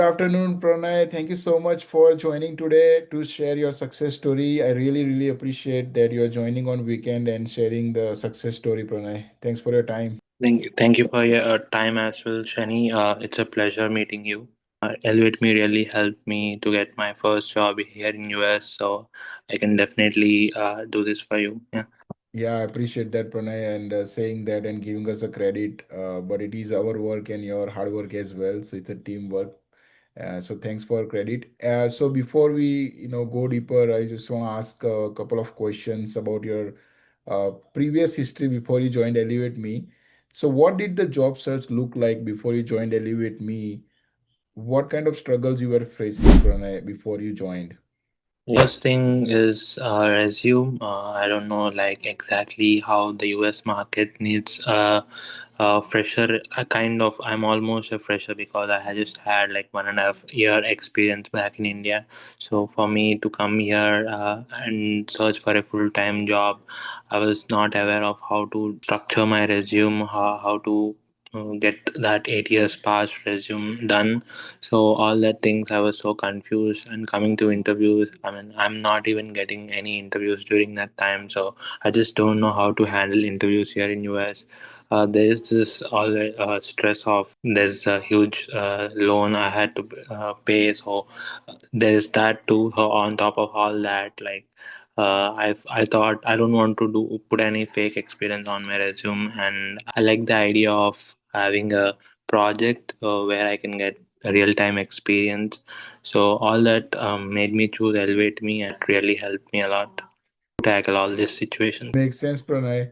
Good afternoon, Pranay. Thank you so much for joining today to share your success story. I really appreciate that you're joining on weekend and sharing the success story, Pranay. Thanks for your time. Thank you for your time as well, Shani. It's a pleasure meeting you. Elevate Me really helped me to get my first job here in US, so I can definitely do this for you. Yeah. Yeah, I appreciate that, Pranay, and saying that and giving us a credit. But it is our work and your hard work as well. So it's a teamwork. So thanks for credit. So before we, go deeper, I just want to ask a couple of questions about your previous history before you joined Elevate Me. So what did the job search look like before you joined Elevate Me? What kind of struggles you were facing, Pranay, before you joined? First thing is resume. I don't know like exactly how the US market needs a fresher. A kind of I'm almost a fresher because I had just had like 1.5 year experience back in India. So for me to come here and search for a full time job, I was not aware of how to structure my resume, how to get that 8 years past resume done. So all that things I was so confused, and coming to interviews, I mean I'm not even getting any interviews during that time. So I just don't know how to handle interviews here in US. There is this all stress of there's a huge loan I had to pay, so there's that too. So on top of all that, like I thought I don't want to do put any fake experience on my resume, and I like the idea of having a project where I can get a real time experience. So all that made me choose Elevate Me, and that really helped me a lot to tackle all these situations. Makes sense, Pranay.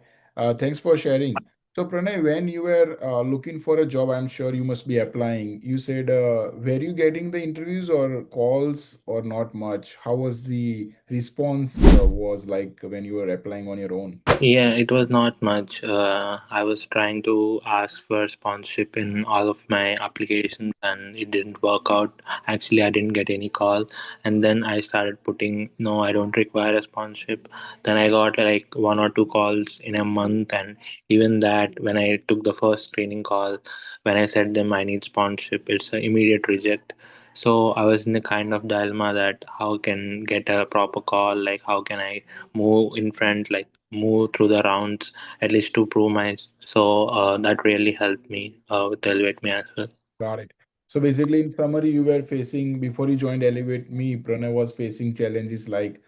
Thanks for sharing. So, Pranay, when you were looking for a job, I'm sure you must be applying. You said, were you getting the interviews or calls or not much? How was the response was like when you were applying on your own? Yeah, it was not much. I was trying to ask for sponsorship in all of my applications and it didn't work out. Actually, I didn't get any call. And then I started putting, no, I don't require a sponsorship. Then I got like one or two calls in a month. And even that, when I took the first screening call, when I said them I need sponsorship, it's an immediate reject. So I was in a kind of dilemma that how can get a proper call, like how can I move in front, like move through the rounds at least to prove my. So that really helped me with Elevate Me as well. Got it. So basically, in summary, you were facing before you joined Elevate Me, Pranay was facing challenges like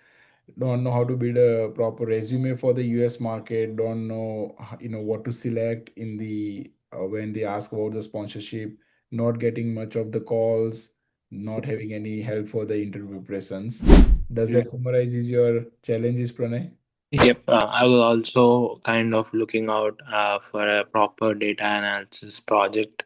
don't know how to build a proper resume for the US market, don't know what to select in the when they ask about the sponsorship, not getting much of the calls, not having any help for the interview presence. Does that summarizes your challenges, Pranay? Yep, I was also kind of looking out for a proper data analysis project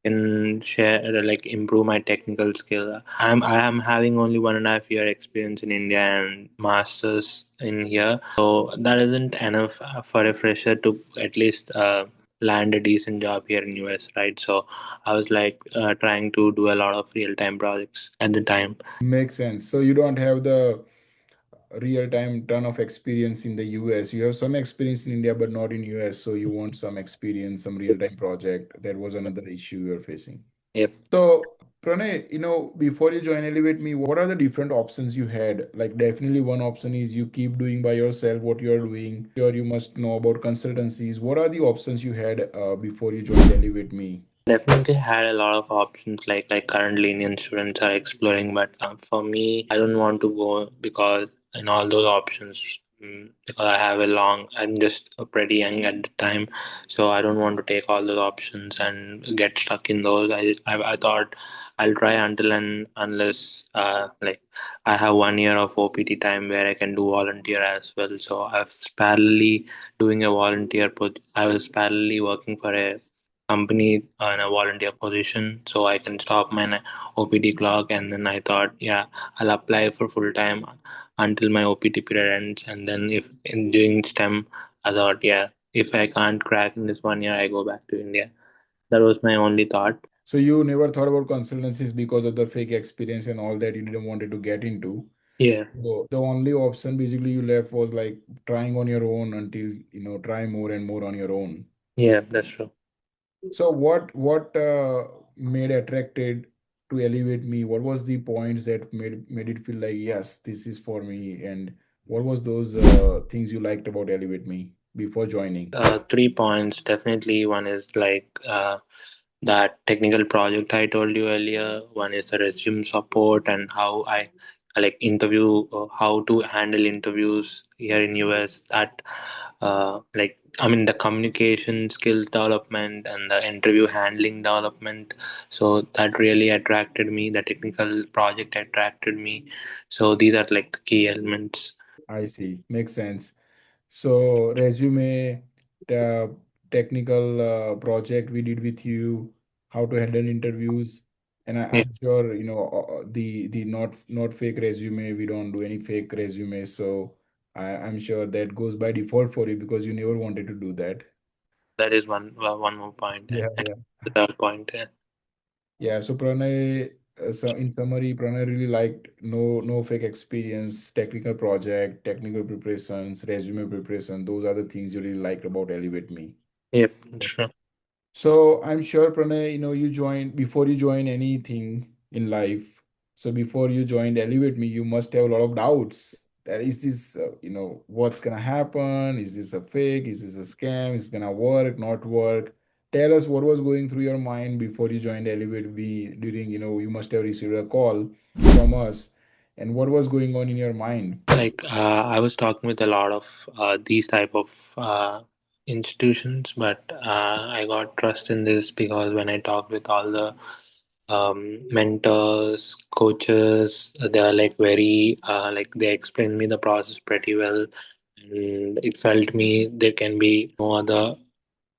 can share like improve my technical skill. I am having only 1.5 year experience in India and masters in here, so that isn't enough for a fresher to at least land a decent job here in US, right? So I was like trying to do a lot of real time projects at the time. Makes sense. So you don't have the real-time ton of experience in the US. You have some experience in India, but not in US. So you want some experience, some real-time project. That was another issue you're facing. Yep. So, Pranay, before you join Elevate Me, what are the different options you had? Like, definitely one option is you keep doing by yourself what you're doing. Sure, you must know about consultancies. What are the options you had before you joined Elevate Me? Definitely had a lot of options like currently Indian students are exploring, but for me, I don't want to go because in all those options, because I have a long, I'm just pretty young at the time, so I don't want to take all those options and get stuck in those. I thought I'll try until and unless like I have 1 year of OPT time where I can do volunteer as well. So I was parallelly doing a volunteer, I was parallelly working for a company in a volunteer position so I can stop my OPT clock. And then I thought, yeah, I'll apply for full time until my OPT period ends. And then if in doing STEM, I thought, yeah, if I can't crack in this 1 year, I go back to India. That was my only thought. So you never thought about consultancies because of the fake experience and all that you didn't wanted to get into. Yeah, So the only option basically you left was like trying on your own until try more and more on your own. yeah, that's true. So what made attracted to Elevate Me? What was the points that made it feel like, yes, this is for me? And what was those things you liked about Elevate Me before joining? 3 points definitely. One is like that technical project I told you earlier. One is the resume support and how I like interview, how to handle interviews here in US. That like I mean the communication skills development and the interview handling development. So that really attracted me. The technical project attracted me. So these are like the key elements. I see. Makes sense. So resume, the technical project we did with you, how to handle interviews, and Yeah, I'm sure the not fake resume. We don't do any fake resume, so I'm sure that goes by default for you because you never wanted to do that. that is one more point. Yeah, And yeah, the third point. yeah. So Pranay, so in summary, Pranay really liked no fake experience, technical project, technical preparations, resume preparation. Those are the things you really liked about Elevate Me. Yep, sure. So I'm sure Pranay, you joined before you join anything in life. So before you joined Elevate Me, you must have a lot of doubts. That is this, what's gonna happen? Is this a fake? Is this a scam? Is it gonna work? Not work? Tell us what was going through your mind before you joined Elevate Me during, you must have received a call from us. And what was going on in your mind? Like I was talking with a lot of these type of institutions, but I got trust in this because when I talked with all the mentors, coaches, they are like very like they explained me the process pretty well, and it felt me there can be no other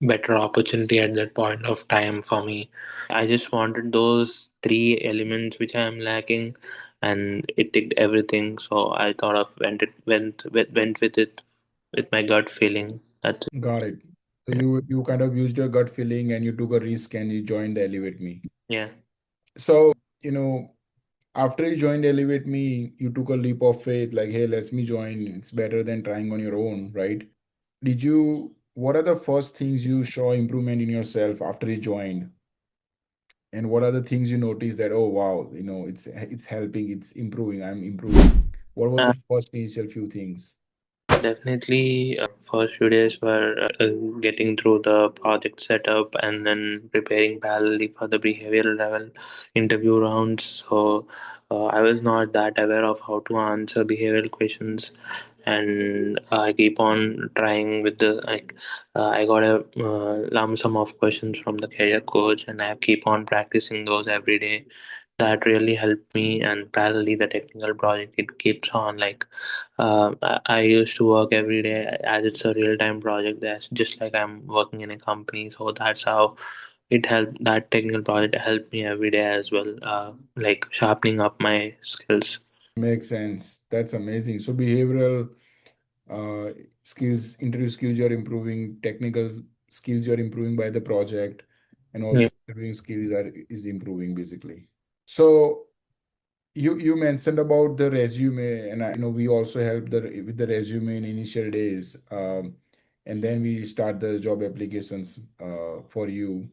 better opportunity at that point of time for me. I just wanted those three elements which I am lacking, and it ticked everything. So I thought of went with it with my gut feeling. That's it. Got it. So Yeah. you kind of used your gut feeling and you took a risk and you joined the Elevate Me. Yeah. So, after you joined Elevate Me, you took a leap of faith, like, hey, let's me join. It's better than trying on your own, right? What are the first things you saw improvement in yourself after you joined? And what are the things you noticed that, oh wow, it's helping, it's improving, I'm improving. What was Uh, the first initial few things? Definitely, first few days were getting through the project setup and then preparing parallelly for the behavioral level interview rounds. So I was not that aware of how to answer behavioral questions, and I keep on trying with the like. I got a lump sum of questions from the career coach, and I keep on practicing those every day. That really helped me, and parallelly the technical project it keeps on like I used to work every day as it's a real time project. That's just like I'm working in a company. So that's how it helped. That technical project helped me every day as well, like sharpening up my skills. Makes sense. That's amazing. So behavioral uh, skills, interview skills you're improving, technical skills you're improving by the project, and Yeah. also interviewing skills are is improving basically. So you mentioned about the resume, and we also help with the resume in initial days, and then we start the job applications for you.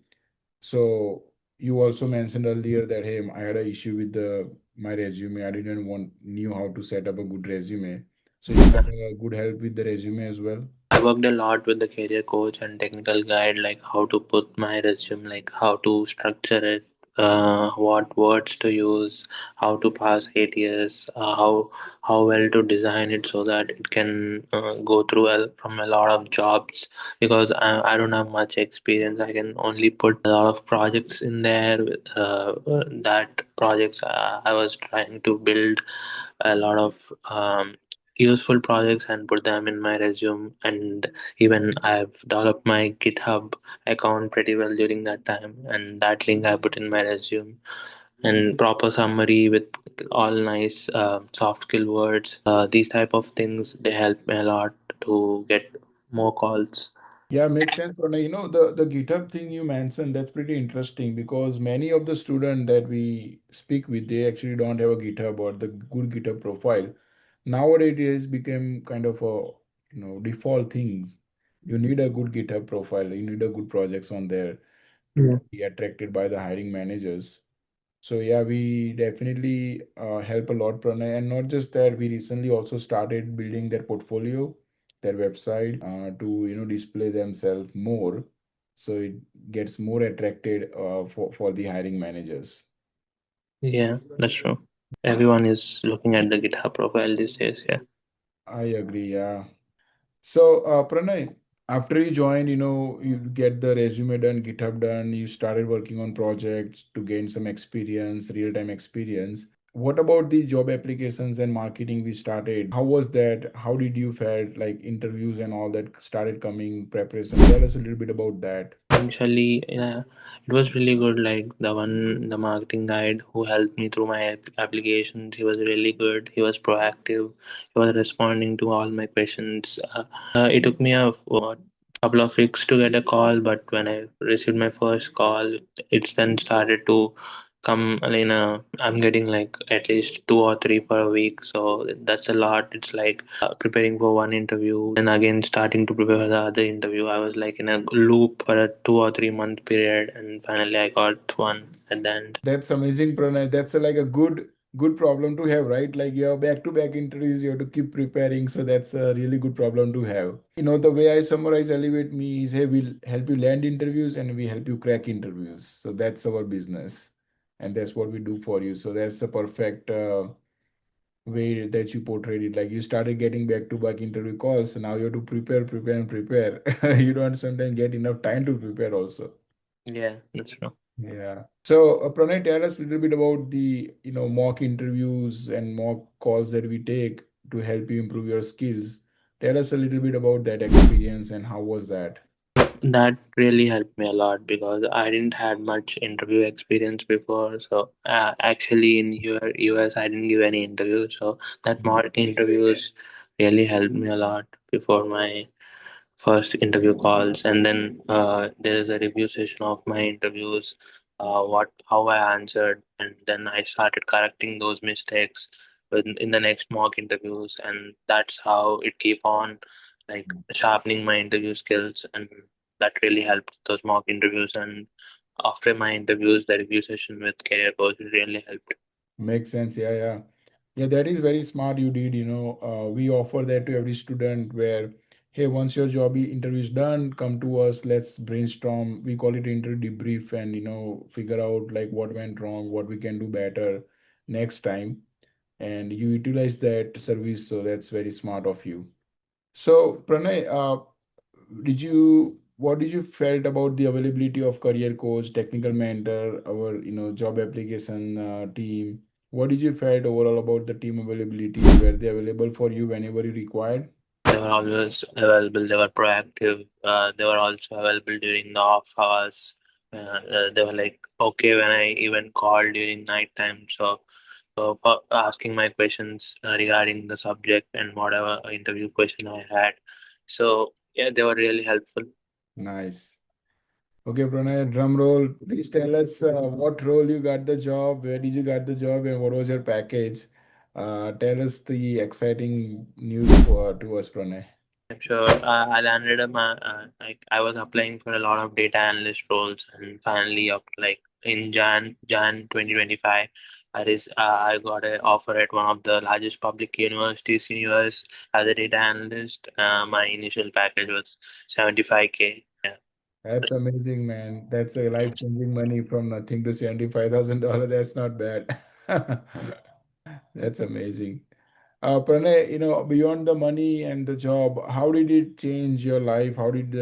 So you also mentioned earlier that hey, I had an issue with the my resume. I didn't want knew how to set up a good resume. So you got a good help with the resume as well. I worked a lot with the career coach and technical guide, like how to put my resume, like how to structure it, what words to use, how to pass ATS, how well to design it so that it can go through from a lot of jobs. Because I don't have much experience, I can only put a lot of projects in there. That projects I was trying to build a lot of useful projects and put them in my resume, and even I've developed my GitHub account pretty well during that time, and that link I put in my resume, and proper summary with all nice soft skill words. These type of things they help me a lot to get more calls. Yeah, makes sense, Pranay. The GitHub thing you mentioned, that's pretty interesting because many of the students that we speak with, they actually don't have a GitHub or the good GitHub profile. Nowadays, it has become kind of a, default things. You need a good GitHub profile. You need a good projects on there to Yeah. be attracted by the hiring managers. So yeah, we definitely help a lot, Pranay, and not just that. We recently also started building their portfolio, their website, to display themselves more, so it gets more attracted for the hiring managers. Yeah, that's true. Everyone is looking at the GitHub profile these days. Yeah. I agree. Yeah. So Pranay, after you joined, you get the resume done, GitHub done. You started working on projects to gain some experience, real-time experience. What about the job applications and marketing we started? How was that? How did you felt like interviews and all that started coming preparation? Tell us a little bit about that. Initially, yeah, it was really good. Like the marketing guide who helped me through my applications, he was really good. He was proactive. He was responding to all my questions. It took me a couple of weeks to get a call, but when I received my first call, it's then started to come in a. I'm getting like at least two or three per week, so that's a lot. It's like preparing for one interview, then again starting to prepare for the other interview. I was like in a loop for a 2 or 3 month period, and finally I got one at the end. That's amazing, Pranay. That's like a good problem to have, right? Like you have back-to-back interviews, you have to keep preparing. So that's a really good problem to have. The way I summarize Elevate Me is, hey, we'll help you land interviews and we help you crack interviews. So that's our business, and that's what we do for you. So that's the perfect way that you portrayed it. Like you started getting back-to-back interview calls, so now you have to prepare, prepare, and prepare. You don't sometimes get enough time to prepare also. Yeah, that's true. Yeah. So, Pranay, tell us a little bit about the, mock interviews and mock calls that we take to help you improve your skills. Tell us a little bit about that experience and how was that? That really helped me a lot because I didn't had much interview experience before. So actually in US I didn't give any interviews. So that mock interviews really helped me a lot before my first interview calls, and then there is a review session of my interviews, what how I answered, and then I started correcting those mistakes in the next mock interviews, and that's how it keep on like sharpening my interview skills, and that really helped those mock interviews. And after my interviews, the review session with career coach really helped. Makes sense. Yeah, yeah. Yeah, that is very smart you did. We offer that to every student where, hey, once your job interview is done, come to us, let's brainstorm. We call it interview debrief and, figure out like what went wrong, what we can do better next time. And you utilize that service. So that's very smart of you. So, Pranay, what did you felt about the availability of career coach, technical mentor, our job application team? What did you felt overall about the team availability? Were they available for you whenever you required? They were always available. They were proactive. They were also available during the off hours. They were like okay when I even called during night time. So for asking my questions regarding the subject and whatever interview question I had. So yeah, they were really helpful. Nice. Okay, Pranay, drum roll. Please tell us what role you got the job, where did you got the job, and what was your package? Tell us the exciting news for to us, Pranay. I'm sure I landed like I was applying for a lot of data analyst roles, and finally, up like in Jan 2025, I got an offer at one of the largest public universities in US as a data analyst. My initial package was 75K. Yeah. That's amazing, man. That's a life-changing money from nothing to $75,000. That's not bad. That's amazing. Pranay, beyond the money and the job, how did it change your life? How did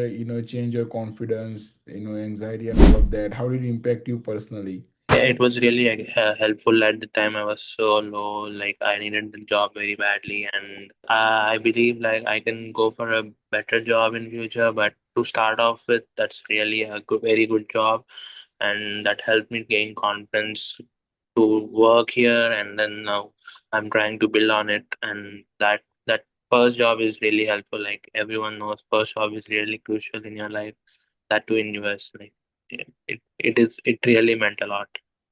change your confidence, anxiety and all of that? How did it impact you personally? Yeah, it was really helpful at the time. I was so low, like I needed the job very badly, and I believe like I can go for a better job in future. But to start off with, that's really a good, very good job, and that helped me gain confidence to work here. And then now I'm trying to build on it, and that first job is really helpful. Like everyone knows, first job is really crucial in your life. That too in US, like it really meant a lot.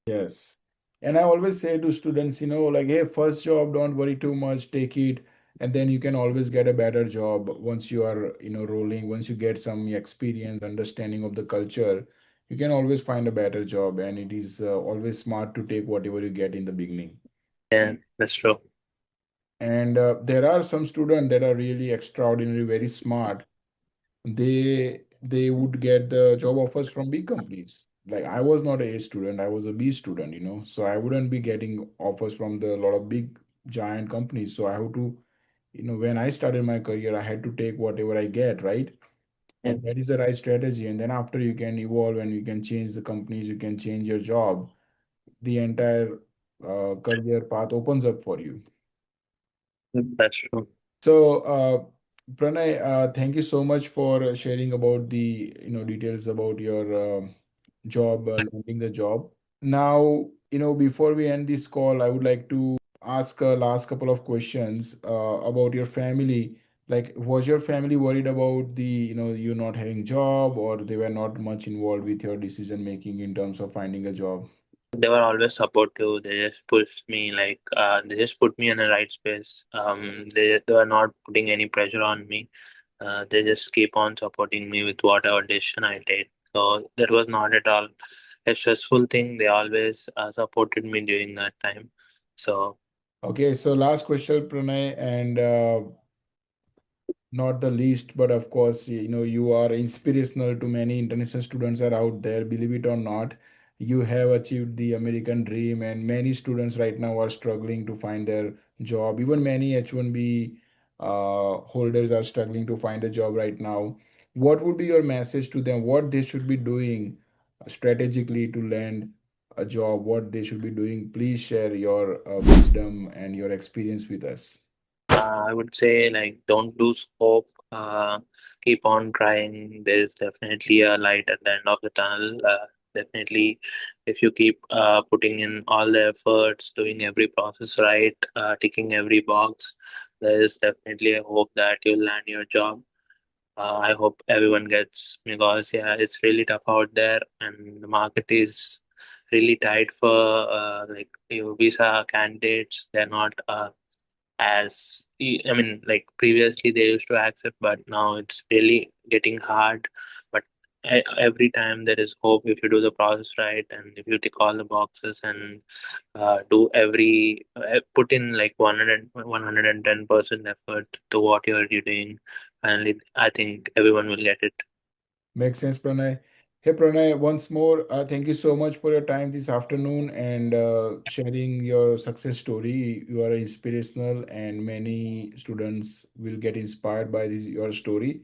Yes. And I always say to students, like, hey, first job, don't worry too much, take it. And then you can always get a better job once you are, rolling, once you get some experience, understanding of the culture. you can always find a better job, and it is always smart to take whatever you get in the beginning. Yeah, that's true. And there are some students that are really extraordinary, very smart. They would get the job offers from big companies. Like I was not a student, I was a B student, so I wouldn't be getting offers from the lot of big giant companies. So I have to, when I started my career, I had to take whatever I get, right? Yeah, And that is the right strategy. And then after you can evolve and you can change the companies, you can change your job, the entire career path opens up for you. that's true. So, Pranay, thank you so much for sharing about the details about your job, landing the job. Now, before we end this call, I would like to ask a last couple of questions about your family. Like, was your family worried about you not having job, or they were not much involved with your decision making in terms of finding a job? They were always supportive. They just pushed me, like they just put me in the right space. They were not putting any pressure on me. They just keep on supporting me with whatever decision I take. So that was not at all a stressful thing. They always supported me during that time. So Okay, so last question, Pranay, and not the least, but of course, you are inspirational to many international students are out there. Believe it or not, you have achieved the American dream, and many students right now are struggling to find their job. Even many H1B holders are struggling to find a job right now. What would be your message to them? What they should be doing strategically to land a job? What they should be doing? Please share your wisdom and your experience with us. I would say, like, don't lose hope. Keep on trying. There's definitely a light at the end of the tunnel. Definitely, if you keep putting in all the efforts, doing every process right, ticking every box, there is definitely a hope that you'll land your job. I hope everyone gets, because yeah, it's really tough out there, and the market is really tight for like your visa candidates. They're not I mean, like previously they used to accept, but now it's really getting hard. But every time there is hope if you do the process right, and if you tick all the boxes and do every put in like 110% effort to what you're doing. Finally, I think everyone will get it. Makes sense, Pranay. Hey, Pranay, once more, thank you so much for your time this afternoon and sharing your success story. You are inspirational, and many students will get inspired by your story.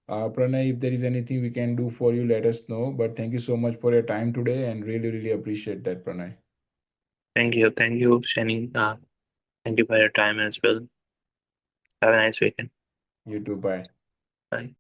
Pranay, if there is anything we can do for you, let us know. But thank you so much for your time today, and really, really appreciate that, Pranay. Thank you, Shani. Thank you for your time as well. Have a nice weekend. You too. Bye. Bye.